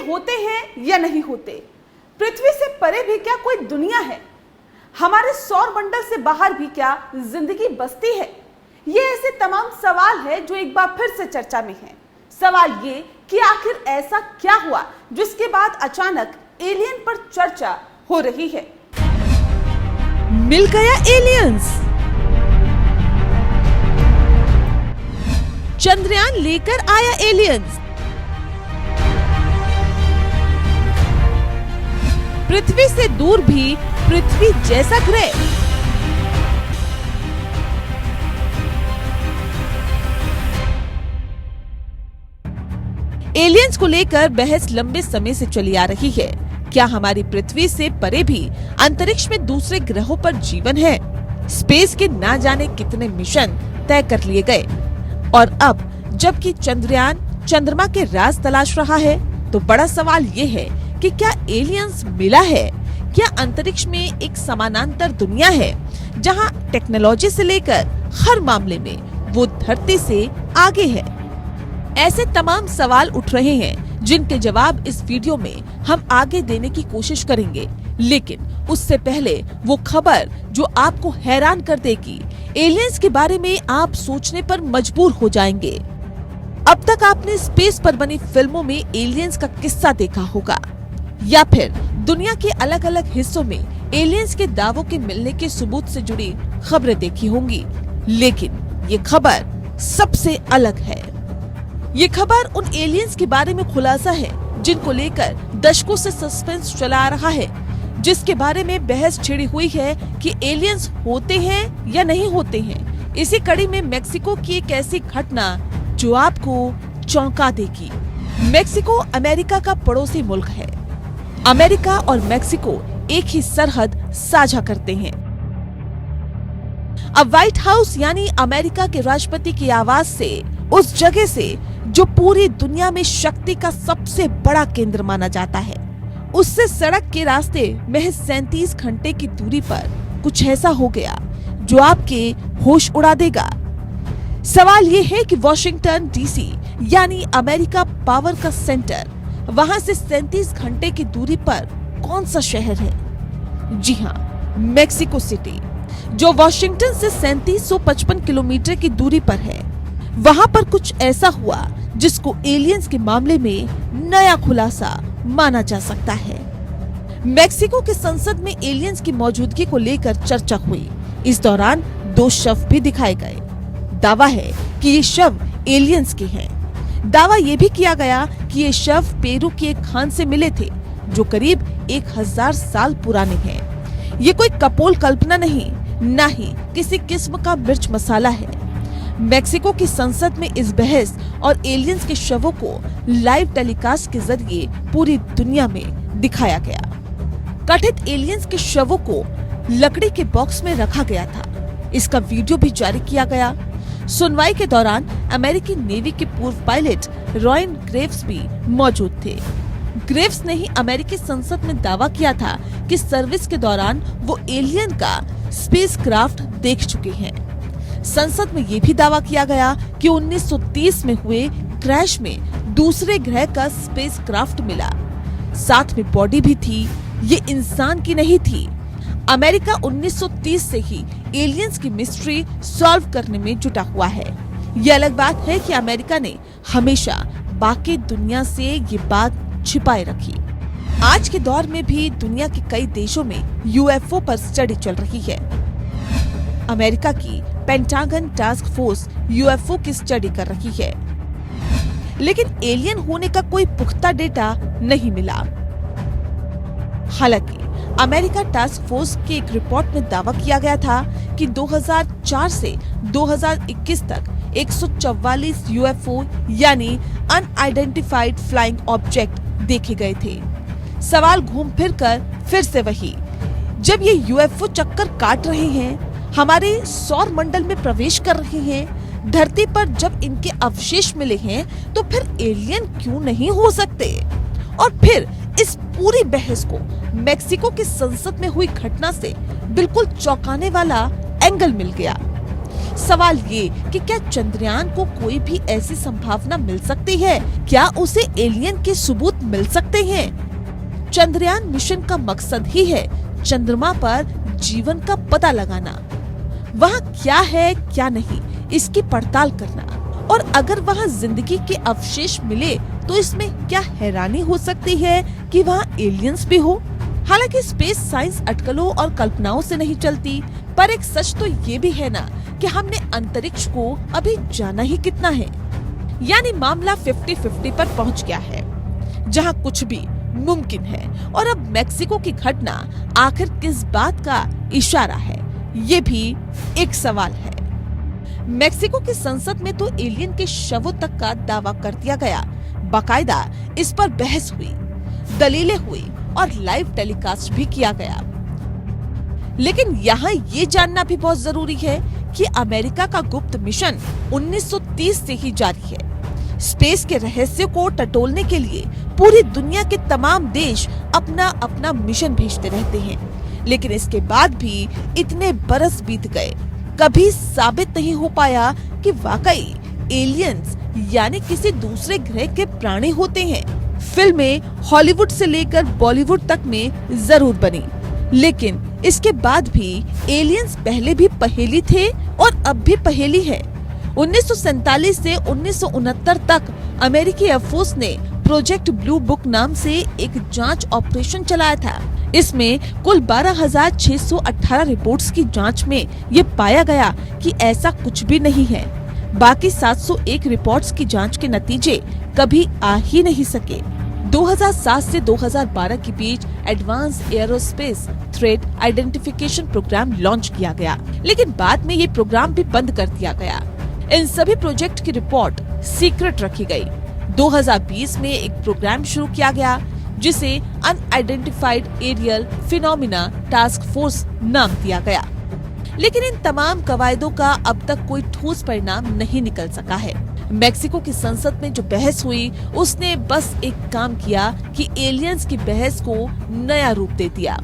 होते हैं या नहीं होते? पृथ्वी से परे भी क्या कोई दुनिया है? हमारे सौर मंडल से बाहर भी क्या जिंदगी बसती है? ये ऐसे तमाम सवाल है जो एक बार फिर से चर्चा में हैं। सवाल ये कि आखिर ऐसा क्या हुआ जिसके बाद अचानक एलियन पर चर्चा हो रही है। मिल गया एलियंस। चंद्रयान लेकर आया एलियंस। पृथ्वी से दूर भी पृथ्वी जैसा ग्रह। एलियंस को लेकर बहस लंबे समय से चली आ रही है। क्या हमारी पृथ्वी से परे भी अंतरिक्ष में दूसरे ग्रहों पर जीवन है? स्पेस के ना जाने कितने मिशन तय कर लिए गए और अब जबकि चंद्रयान चंद्रमा के राज तलाश रहा है, तो बड़ा सवाल ये है कि क्या एलियंस मिला है? क्या अंतरिक्ष में एक समानांतर दुनिया है जहां टेक्नोलॉजी से लेकर हर मामले में वो धरती से आगे है? ऐसे तमाम सवाल उठ रहे हैं जिनके जवाब इस वीडियो में हम आगे देने की कोशिश करेंगे, लेकिन उससे पहले वो खबर जो आपको हैरान कर देगी। एलियंस के बारे में आप सोचने पर मजबूर हो जाएंगे। अब तक आपने स्पेस पर बनी फिल्मों में एलियंस का किस्सा देखा होगा या फिर दुनिया के अलग अलग हिस्सों में एलियंस के दावों के मिलने के सबूत से जुड़ी खबरें देखी होंगी, लेकिन ये खबर सबसे अलग है। ये खबर उन एलियंस के बारे में खुलासा है जिनको लेकर दशकों से सस्पेंस चला आ रहा है, जिसके बारे में बहस छिड़ी हुई है कि एलियंस होते हैं या नहीं होते हैं। इसी कड़ी में मेक्सिको की एक ऐसी घटना जो आपको चौंका देगी। मेक्सिको अमेरिका का पड़ोसी मुल्क है। अमेरिका और मेक्सिको एक ही सरहद साझा करते हैं। अब व्हाइट हाउस यानी अमेरिका के राष्ट्रपति की आवाज से, उस जगह से जो पूरी दुनिया में शक्ति का सबसे बड़ा केंद्र माना जाता है, उससे सड़क के रास्ते महज 37 घंटे की दूरी पर कुछ ऐसा हो गया जो आपके होश उड़ा देगा। सवाल ये है कि वॉशिंगटन डीसी यानी अमेरिका पावर का सेंटर, वहां से 37 घंटे की दूरी पर कौन सा शहर है? जी हाँ, मेक्सिको सिटी, जो वॉशिंगटन से 3755 किलोमीटर की दूरी पर है। वहां पर कुछ ऐसा हुआ जिसको एलियंस के मामले में नया खुलासा माना जा सकता है। मेक्सिको के संसद में एलियंस की मौजूदगी को लेकर चर्चा हुई। इस दौरान 2 शव भी दिखाए गए। दावा है कि ये शव एलियंस के हैं। दावा ये भी किया गया कि ये शव पेरू के एक खान से मिले थे जो करीब 1000 साल पुराने हैं। ये कोई कपोल कल्पना नहीं, ना ही किसी किस्म का मिर्च मसाला है। मेक्सिको की संसद में इस बहस और एलियंस के शवों को लाइव टेलीकास्ट के जरिए पूरी दुनिया में दिखाया गया। कथित एलियंस के शवों को लकड़ी के बॉक्स में रखा गया था। इसका वीडियो भी जारी किया गया। सुनवाई के दौरान अमेरिकी नेवी के पूर्व पायलट रॉयन ग्रेव्स भी मौजूद थे। ग्रेव्स ने ही अमेरिकी संसद में दावा किया था कि सर्विस के दौरान वो एलियन का स्पेसक्राफ्ट देख चुके हैं। संसद में ये भी दावा किया गया कि 1930 में हुए क्रैश में दूसरे ग्रह का स्पेसक्राफ्ट मिला, साथ में बॉडी भी थी। ये इंसान की नहीं थी। अमेरिका 1930 से ही एलियंस की मिस्ट्री सॉल्व करने में जुटा हुआ है। ये अलग बात है कि अमेरिका ने हमेशा बाकी दुनिया से ये बात छिपाए रखी। आज के दौर में भी दुनिया के कई देशों में यूएफओ पर स्टडी चल रही है। अमेरिका की पेंटागन टास्क फोर्स यूएफओ की स्टडी कर रही है, लेकिन एलियन होने का कोई पुख्ता डेटा नहीं मिला। हालांकि अमेरिका टास्क फोर्स की एक रिपोर्ट में दावा किया गया था कि 2004 से 2021 तक 144 यूएफओ यानी अनआइडेंटिफाइड फ्लाइंग ऑब्जेक्ट देखे गए थे। सवाल घूम फिर कर फिर से वही, जब ये यूएफओ चक्कर काट रहे हैं, हमारे सौर मंडल में प्रवेश कर रहे हैं, धरती पर जब इनके अवशेष मिले हैं, तो फिर एलियन क्यों नहीं हो सकते? और फिर इस पूरी बहस को मेक्सिको की संसद में हुई घटना से बिल्कुल चौंकाने वाला एंगल मिल गया। सवाल ये कि क्या चंद्रयान को कोई भी ऐसी संभावना मिल सकती है? क्या उसे एलियन के सबूत मिल सकते हैं? चंद्रयान मिशन का मकसद ही है चंद्रमा पर जीवन का पता लगाना, वहाँ क्या है क्या नहीं इसकी पड़ताल करना, और अगर वहाँ जिंदगी के अवशेष मिले तो इसमें क्या हैरानी हो सकती है कि वहाँ एलियंस भी हो। हालांकि स्पेस साइंस अटकलों और कल्पनाओं से नहीं चलती, पर एक सच तो ये भी है ना कि हमने अंतरिक्ष को अभी जाना ही कितना है। यानी मामला 50-50 पर पहुंच गया है, जहां कुछ भी मुमकिन है। और अब मेक्सिको की घटना आखिर किस बात का इशारा है, ये भी एक सवाल है। मेक्सिको की संसद में तो एलियन के शवों तक का दावा कर दिया गया, बाकायदा इस पर बहस हुई, दलीलें हुई और लाइव टेलीकास्ट भी किया गया। लेकिन यहाँ ये जानना भी बहुत जरूरी है कि अमेरिका का गुप्त मिशन 1930 से ही जारी है। स्पेस के रहस्य को टटोलने के लिए पूरी दुनिया के तमाम देश अपना अपना मिशन भेजते रहते हैं, लेकिन इसके बाद भी इतने बरस बीत गए, कभी साबित नहीं हो पाया कि वाकई एलियंस यानी किसी दूसरे ग्रह के प्राणी होते हैं। फिल्में हॉलीवुड से लेकर बॉलीवुड तक में जरूर बनी, लेकिन इसके बाद भी एलियंस पहले भी पहेली थे और अब भी पहेली है। 1947 से 1969 तक अमेरिकी एयरफोर्स ने प्रोजेक्ट ब्लू बुक नाम से एक जांच ऑपरेशन चलाया था। इसमें कुल 12,618 रिपोर्ट्स की जांच में ये पाया गया कि ऐसा कुछ भी नहीं है। बाकी 701 रिपोर्ट्स की जांच के नतीजे कभी आ ही नहीं सके। 2007 से 2012 के बीच advance aerospace threat identification program launch किया गया, लेकिन बाद में ये प्रोग्राम भी बंद कर दिया गया। इन सभी प्रोजेक्ट की रिपोर्ट सीक्रेट रखी गई। 2020 में एक प्रोग्राम शुरू किया गया जिसे unidentified aerial phenomena task force नाम दिया गया, लेकिन इन तमाम कवायदों का अब तक कोई ठोस परिणाम नहीं निकल सका है। मेक्सिको की संसद में जो बहस हुई उसने बस एक काम किया कि एलियंस की बहस को नया रूप दे दिया।